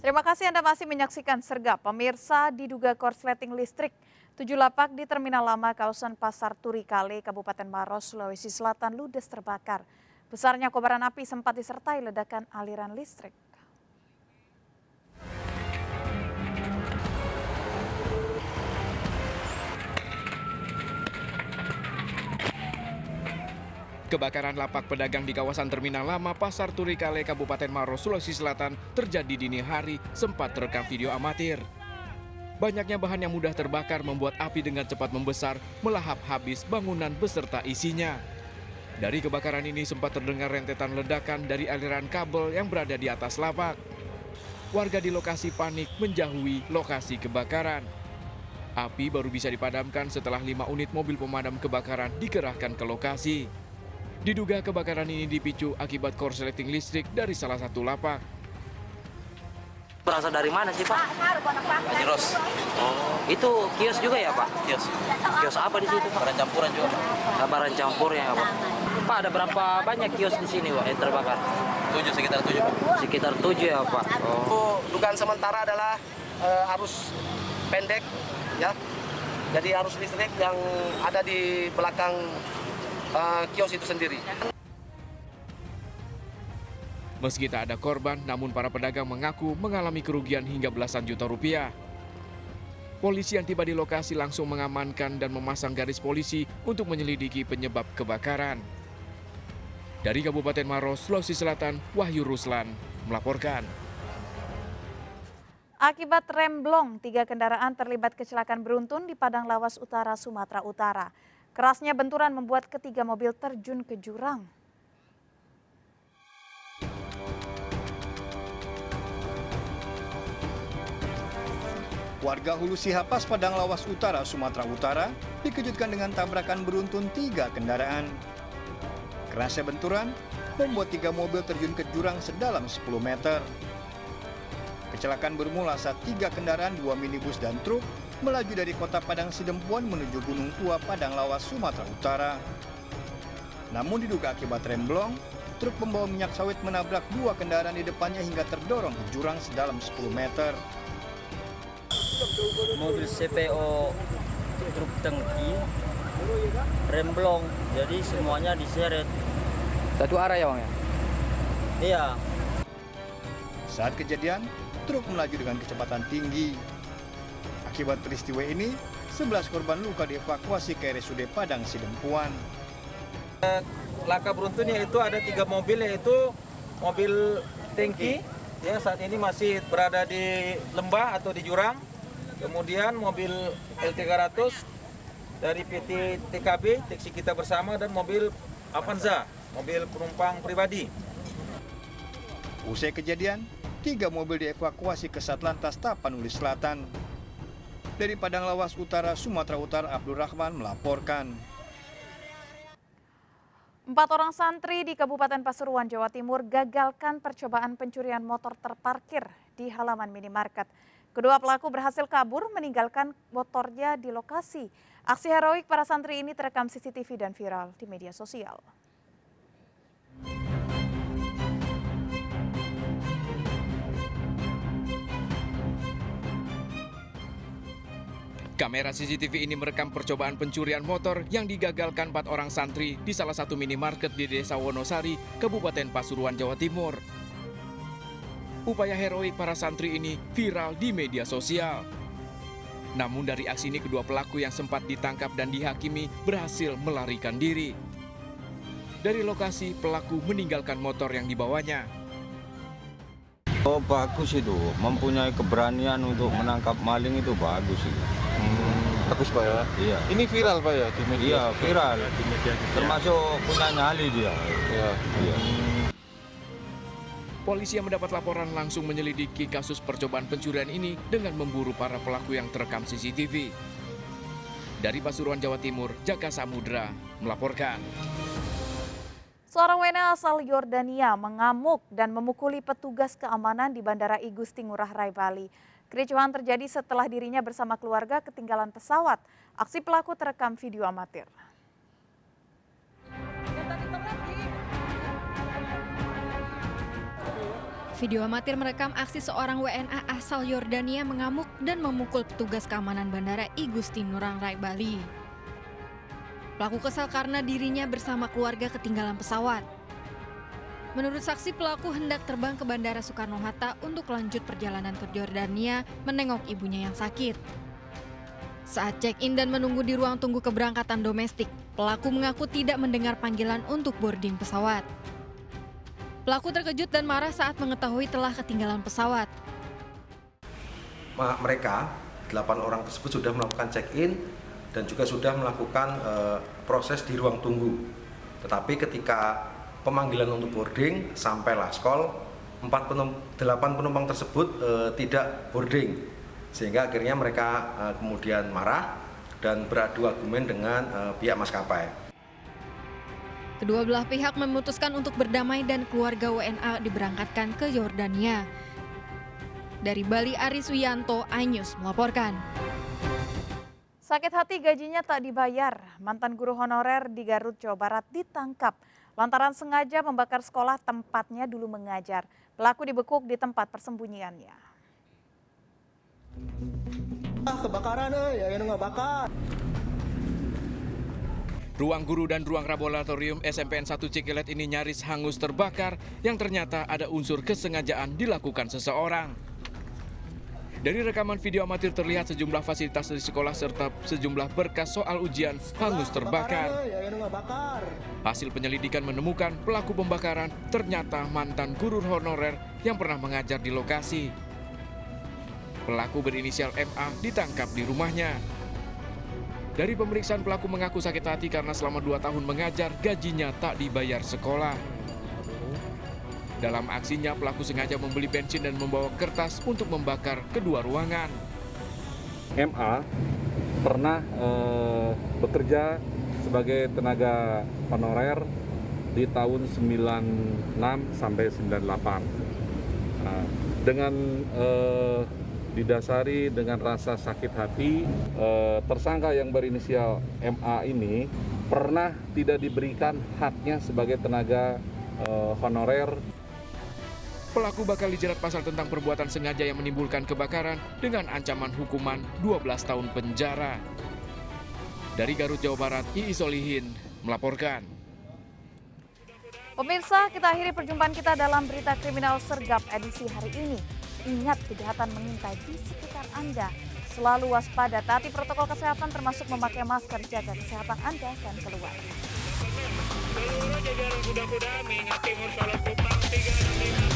Terima kasih Anda masih menyaksikan Sergap. Pemirsa, diduga korsleting listrik 7 lapak di Terminal Lama kawasan Pasar Turi Kale, Kabupaten Maros, Sulawesi Selatan ludes terbakar. Besarnya kobaran api sempat disertai ledakan aliran listrik. Kebakaran lapak pedagang di kawasan Terminal Lama Pasar Turi Kale, Kabupaten Maros, Sulawesi Selatan terjadi dini hari, sempat terekam video amatir. Banyaknya bahan yang mudah terbakar membuat api dengan cepat membesar, melahap habis bangunan beserta isinya. Dari kebakaran ini sempat terdengar rentetan ledakan dari aliran kabel yang berada di atas lapak. Warga di lokasi panik menjauhi lokasi kebakaran. Api baru bisa dipadamkan setelah 5 unit mobil pemadam kebakaran dikerahkan ke lokasi. Diduga kebakaran ini dipicu akibat korsleting listrik dari salah satu lapak. Berasal dari mana sih Pak? Anjros. Oh, itu kios juga ya Pak? Kios. Kios apa di situ Pak? Barang campuran juga, Pak. Barang campur ya Pak? Pak, ada berapa banyak kios di sini Pak yang terbakar? 7, sekitar 7, Pak. Sekitar 7 ya Pak? Oh. Dugaan sementara adalah arus pendek, ya. Jadi arus listrik yang ada di belakang kios itu sendiri. Meski tak ada korban, namun para pedagang mengaku mengalami kerugian hingga belasan juta rupiah. Polisi yang tiba di lokasi langsung mengamankan dan memasang garis polisi untuk menyelidiki penyebab kebakaran. Dari Kabupaten Maros, Sulawesi Selatan, Wahyu Ruslan melaporkan. Akibat remblong, 3 kendaraan terlibat kecelakaan beruntun di Padang Lawas Utara, Sumatera Utara. Kerasnya benturan membuat ketiga mobil terjun ke jurang. Warga Hulu Sihapas, Padang Lawas Utara, Sumatera Utara dikejutkan dengan tabrakan beruntun 3 kendaraan. Kerasnya benturan membuat 3 mobil terjun ke jurang sedalam 10 meter. Kecelakaan bermula saat 3 kendaraan, 2 minibus dan truk melaju dari kota Padang Sidempuan menuju Gunung Tua, Padang Lawas, Sumatera Utara. Namun diduga akibat remblong, truk pembawa minyak sawit menabrak 2 kendaraan di depannya hingga terdorong ke jurang sedalam 10 meter. Mobil CPO truk tangki remblong, jadi semuanya diseret. Satu arah ya Bang ya? Iya. Saat kejadian, truk melaju dengan kecepatan tinggi. Akibat peristiwa ini, 11 korban luka dievakuasi ke RSUD Padang Sidempuan. Laka beruntunnya itu ada 3 mobil, yaitu mobil tangki ya, saat ini masih berada di lembah atau di jurang. Kemudian mobil L300 dari PT TKB, Taksi Kita Bersama, dan mobil Avanza, mobil penumpang pribadi. Usai kejadian, 3 mobil dievakuasi ke Satlantas Tapanuli Selatan. Dari Padang Lawas Utara, Sumatera Utara, Abdul Rahman melaporkan. 4 orang santri di Kabupaten Pasuruan, Jawa Timur gagalkan percobaan pencurian motor terparkir di halaman minimarket. Kedua pelaku berhasil kabur meninggalkan motornya di lokasi. Aksi heroik para santri ini terekam CCTV dan viral di media sosial. Kamera CCTV ini merekam percobaan pencurian motor yang digagalkan 4 orang santri di salah satu minimarket di Desa Wonosari, Kabupaten Pasuruan, Jawa Timur. Upaya heroik para santri ini viral di media sosial. Namun dari aksi ini kedua pelaku yang sempat ditangkap dan dihakimi berhasil melarikan diri. Dari lokasi pelaku meninggalkan motor yang dibawanya. Oh bagus itu, mempunyai keberanian untuk menangkap maling itu bagus itu. Bagus Pak ya? Iya. Ini viral Pak ya di media? Iya viral, di media termasuk punya nyali dia. Iya. Iya. Polisi yang mendapat laporan langsung menyelidiki kasus percobaan pencurian ini dengan memburu para pelaku yang terekam CCTV. Dari Pasuruan, Jawa Timur, Jaka Samudra melaporkan. Seorang WNA asal Yordania mengamuk dan memukuli petugas keamanan di Bandara I Gusti Ngurah Rai, Bali. Kericuhan terjadi setelah dirinya bersama keluarga ketinggalan pesawat. Aksi pelaku terekam video amatir. Video amatir merekam aksi seorang WNA asal Yordania mengamuk dan memukul petugas keamanan Bandara Igusti Ngurah Rai, Bali. Pelaku kesal karena dirinya bersama keluarga ketinggalan pesawat. Menurut saksi, pelaku hendak terbang ke Bandara Soekarno-Hatta untuk lanjut perjalanan ke Yordania menengok ibunya yang sakit. Saat check-in dan menunggu di ruang tunggu keberangkatan domestik, pelaku mengaku tidak mendengar panggilan untuk boarding pesawat. Pelaku terkejut dan marah saat mengetahui telah ketinggalan pesawat. Mereka, 8 orang tersebut sudah melakukan check-in dan juga sudah melakukan proses di ruang tunggu. Tetapi ketika pemanggilan untuk boarding sampailah skol, 8 penumpang tersebut tidak boarding. Sehingga akhirnya mereka kemudian marah dan beradu argumen dengan pihak maskapai. Kedua belah pihak memutuskan untuk berdamai dan keluarga WNA diberangkatkan ke Yordania. Dari Bali, Aris Wiyanto, iNews melaporkan. Sakit hati gajinya tak dibayar, mantan guru honorer di Garut, Jawa Barat ditangkap lantaran sengaja membakar sekolah tempatnya dulu mengajar. Pelaku dibekuk di tempat persembunyiannya. Kebakaran, ya ini nggak bakar. Ruang guru dan ruang laboratorium SMPN 1 Cikilet ini nyaris hangus terbakar yang ternyata ada unsur kesengajaan dilakukan seseorang. Dari rekaman video amatir terlihat sejumlah fasilitas di sekolah serta sejumlah berkas soal ujian hangus terbakar. Hasil penyelidikan menemukan pelaku pembakaran ternyata mantan guru honorer yang pernah mengajar di lokasi. Pelaku berinisial MA ditangkap di rumahnya. Dari pemeriksaan, pelaku mengaku sakit hati karena selama 2 tahun mengajar gajinya tak dibayar sekolah. Dalam aksinya, pelaku sengaja membeli bensin dan membawa kertas untuk membakar kedua ruangan. MA pernah bekerja sebagai tenaga honorer di tahun 96 sampai 98. Dengan didasari dengan rasa sakit hati, tersangka yang berinisial MA ini pernah tidak diberikan haknya sebagai tenaga honorer. Pelaku bakal dijerat pasal tentang perbuatan sengaja yang menimbulkan kebakaran dengan ancaman hukuman 12 tahun penjara. Dari Garut, Jawa Barat, Iis Solihin melaporkan. Pemirsa, kita akhiri perjumpaan kita dalam berita kriminal sergap edisi hari ini. Ingat, kejahatan mengintai di sekitar Anda. Selalu waspada, taati protokol kesehatan termasuk memakai masker, jaga kesehatan Anda dan keluarga. Seluruh jajaran kuda-kuda mengingat timur kalau Kupang 365